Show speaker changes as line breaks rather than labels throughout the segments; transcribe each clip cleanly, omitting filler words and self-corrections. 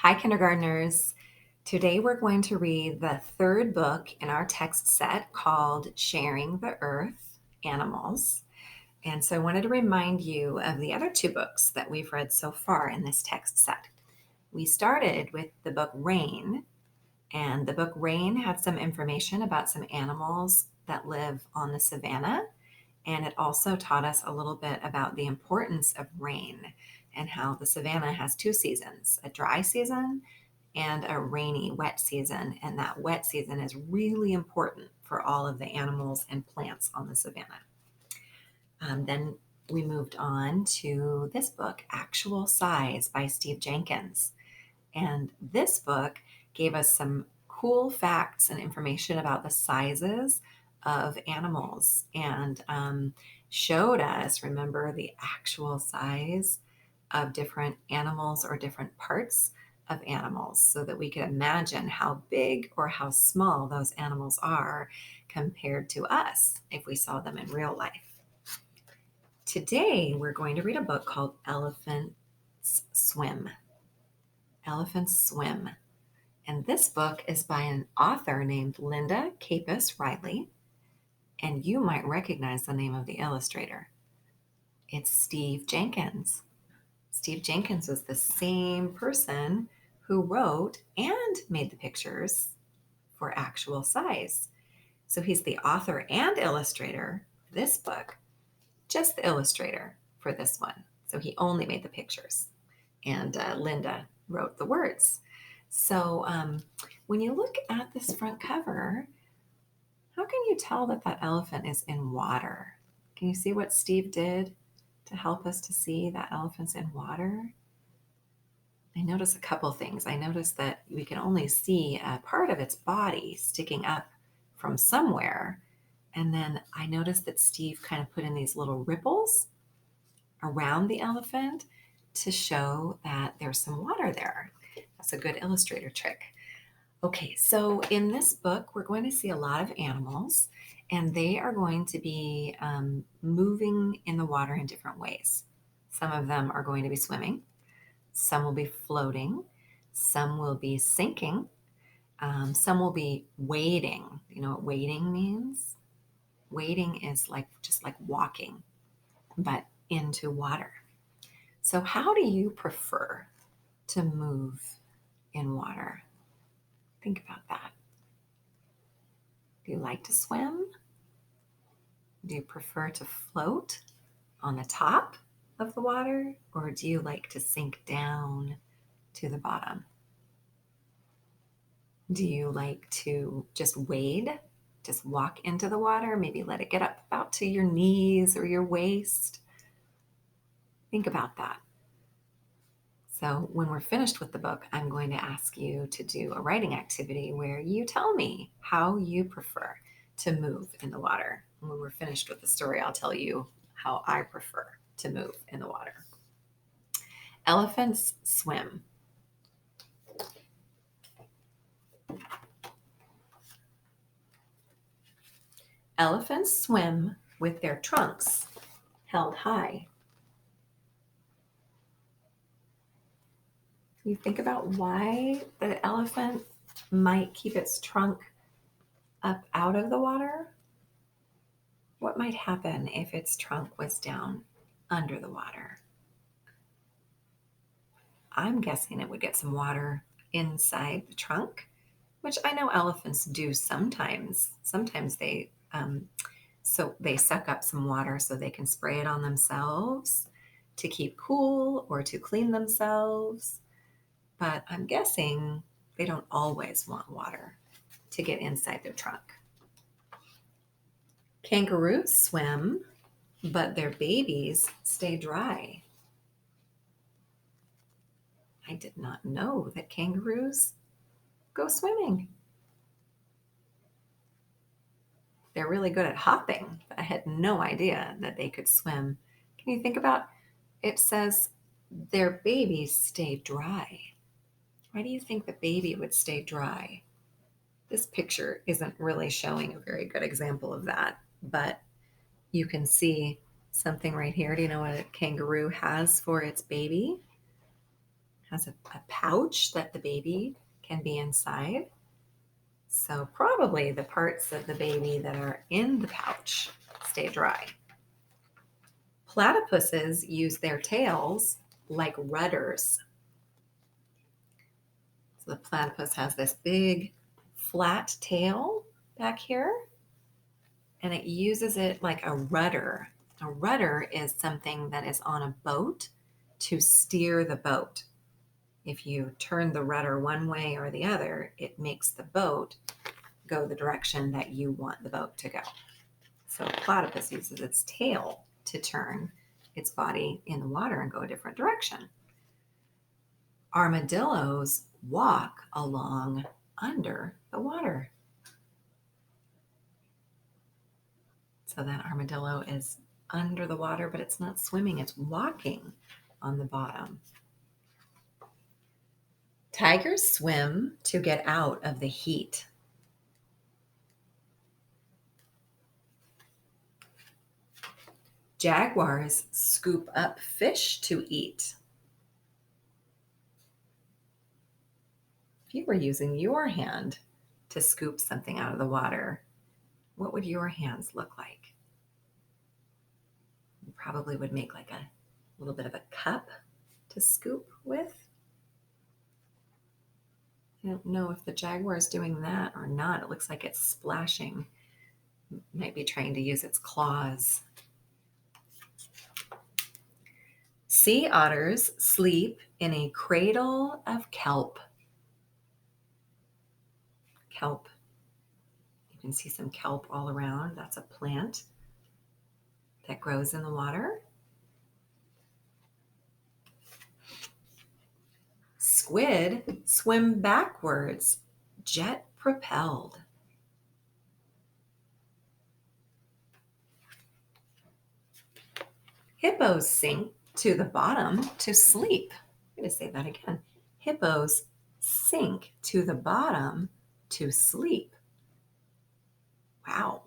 Hi, kindergartners. Today we're going to read the third book in our text set called Sharing the Earth Animals. And so I wanted to remind you of the other two books that we've read so far in this text set. We started with the book Rain, and the book Rain had some information about some animals that live on the savannah. And it also taught us a little bit about the importance of rain and how the savannah has two seasons, a dry season and a rainy, wet season. And that wet season is really important for all of the animals and plants on the savannah. Then we moved on to this book, Actual Size by Steve Jenkins. And this book gave us some cool facts and information about the sizes of animals and showed us, remember, the actual size of different animals or different parts of animals so that we could imagine how big or how small those animals are compared to us if we saw them in real life. Today, we're going to read a book called Elephants Swim. Elephants Swim. And this book is by an author named Linda Capus Riley. And you might recognize the name of the illustrator. It's Steve Jenkins. Steve Jenkins was the same person who wrote and made the pictures for Actual Size. So he's the author and illustrator of this book, just the illustrator for this one. So he only made the pictures. And Linda wrote the words. So when you look at this front cover, how can you tell that that elephant is in water? Can you see what Steve did to help us to see that elephant's in water? I noticed a couple things. I noticed that we can only see a part of its body sticking up from somewhere. And then I noticed that Steve kind of put in these little ripples around the elephant to show that there's some water there. That's a good illustrator trick. Okay, so in this book, we're going to see a lot of animals, and they are going to be moving in the water in different ways. Some of them are going to be swimming, some will be floating, some will be sinking, some will be wading. You know what wading means? Wading is like just like walking, but into water. So, how do you prefer to move in water? Think about that. Do you like to swim? Do you prefer to float on the top of the water, or do you like to sink down to the bottom? Do you like to just wade, just walk into the water, maybe let it get up about to your knees or your waist? Think about that. So when we're finished with the book, I'm going to ask you to do a writing activity where you tell me how you prefer to move in the water. And when we're finished with the story, I'll tell you how I prefer to move in the water. Elephants swim. Elephants swim with their trunks held high. You think about why the elephant might keep its trunk up out of the water. What might happen if its trunk was down under the water? I'm guessing it would get some water inside the trunk, which I know elephants do sometimes. Sometimes they suck up some water so they can spray it on themselves to keep cool or to clean themselves. But I'm guessing they don't always want water to get inside their trunk. Kangaroos swim, but their babies stay dry. I did not know that kangaroos go swimming. They're really good at hopping, but I had no idea that they could swim. Can you think about it says their babies stay dry. Why do you think the baby would stay dry? This picture isn't really showing a very good example of that, but you can see something right here. Do you know what a kangaroo has for its baby? has a pouch that the baby can be inside. So probably the parts of the baby that are in the pouch stay dry. Platypuses use their tails like rudders. So the platypus has this big flat tail back here, and it uses it like a rudder. A rudder is something that is on a boat to steer the boat. If you turn the rudder one way or the other, it makes the boat go the direction that you want the boat to go. So a platypus uses its tail to turn its body in the water and go a different direction. Armadillos walk along under the water. So that armadillo is under the water, but it's not swimming, it's walking on the bottom. Tigers swim to get out of the heat. Jaguars scoop up fish to eat. If you were using your hand to scoop something out of the water, what would your hands look like? You probably would make like a little bit of a cup to scoop with. I don't know if the jaguar is doing that or not. It looks like it's splashing. It might be trying to use its claws. Sea otters sleep in a cradle of kelp. Kelp. You can see some kelp all around. That's a plant that grows in the water. Squid swim backwards, jet propelled. Hippos sink to the bottom to sleep. I'm going to say that again. Hippos sink to the bottom to sleep. Wow.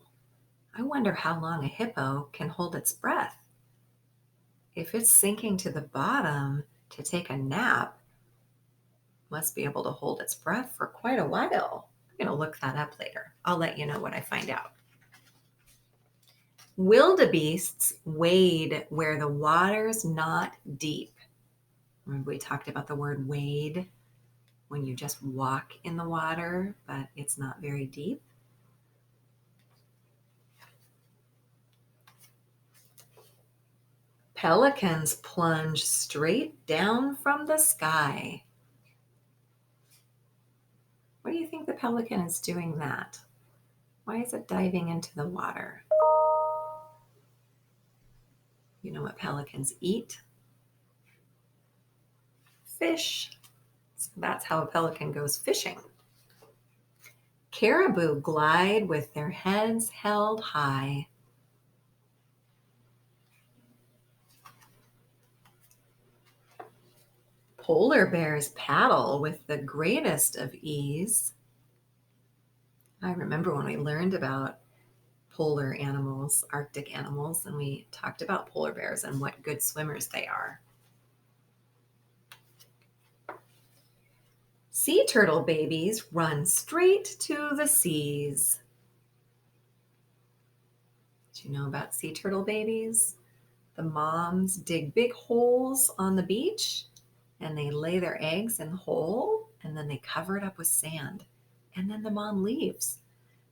I wonder how long a hippo can hold its breath. If it's sinking to the bottom to take a nap, it must be able to hold its breath for quite a while. I'm going to look that up later. I'll let you know what I find out. Wildebeests wade where the water's not deep. Remember we talked about the word wade, when you just walk in the water, but it's not very deep. Pelicans plunge straight down from the sky. Why do you think the pelican is doing that? Why is it diving into the water? You know what pelicans eat? Fish. So that's how a pelican goes fishing. Caribou glide with their heads held high. Polar bears paddle with the greatest of ease. I remember when we learned about polar animals, Arctic animals, and we talked about polar bears and what good swimmers they are. Sea turtle babies run straight to the seas. Did you know about sea turtle babies? The moms dig big holes on the beach and they lay their eggs in the hole and then they cover it up with sand. And then the mom leaves.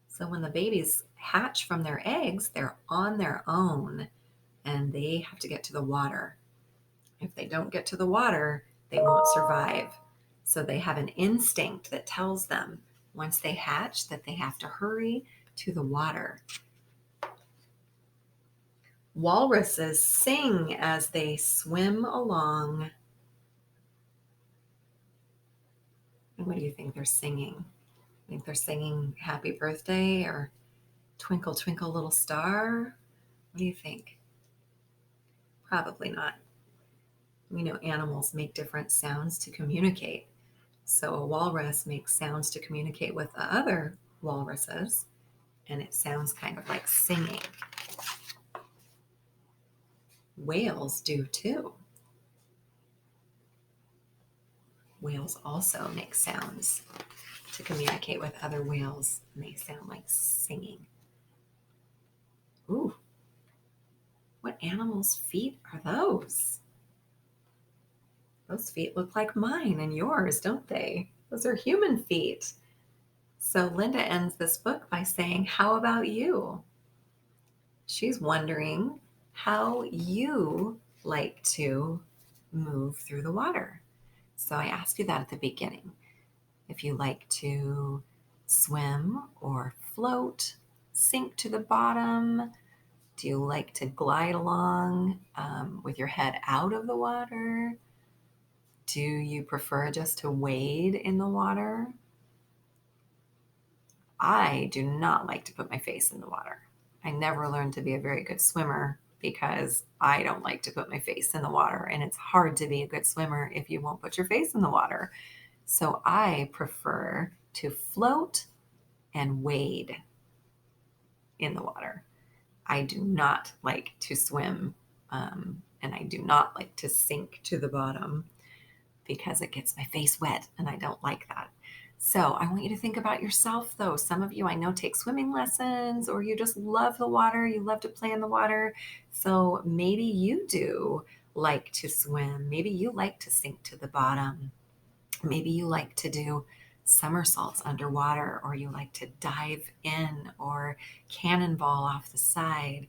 So when the babies hatch from their eggs, they're on their own and they have to get to the water. If they don't get to the water, they won't survive. So they have an instinct that tells them once they hatch that they have to hurry to the water. Walruses sing as they swim along. And what do you think they're singing? I think they're singing Happy Birthday or Twinkle, Twinkle, Little Star. What do you think? Probably not. We know animals make different sounds to communicate. So a walrus makes sounds to communicate with the other walruses, and it sounds kind of like singing. Whales do too. Whales also make sounds to communicate with other whales, and they sound like singing. Ooh, what animal's feet are those? Those feet look like mine and yours, don't they? Those are human feet. So Linda ends this book by saying, how about you? She's wondering how you like to move through the water. So I asked you that at the beginning. If you like to swim or float, sink to the bottom, do you like to glide along with your head out of the water? Do you prefer just to wade in the water? I do not like to put my face in the water. I never learned to be a very good swimmer because I don't like to put my face in the water. And it's hard to be a good swimmer if you won't put your face in the water. So I prefer to float and wade in the water. I do not like to swim, and I do not like to sink to the bottom because it gets my face wet and I don't like that. So I want you to think about yourself though. Some of you I know take swimming lessons, or you just love the water, you love to play in the water. So maybe you do like to swim. Maybe you like to sink to the bottom. Maybe you like to do somersaults underwater, or you like to dive in or cannonball off the side.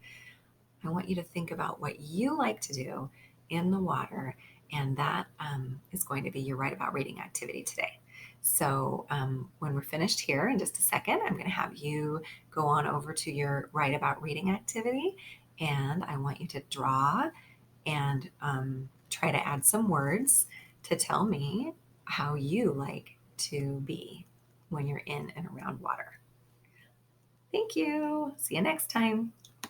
I want you to think about what you like to do in the water, and that is going to be your Write About Reading activity today. So when we're finished here in just a second, I'm going to have you go on over to your Write About Reading activity, and I want you to draw and try to add some words to tell me how you like to be when you're in and around water. Thank you. See you next time.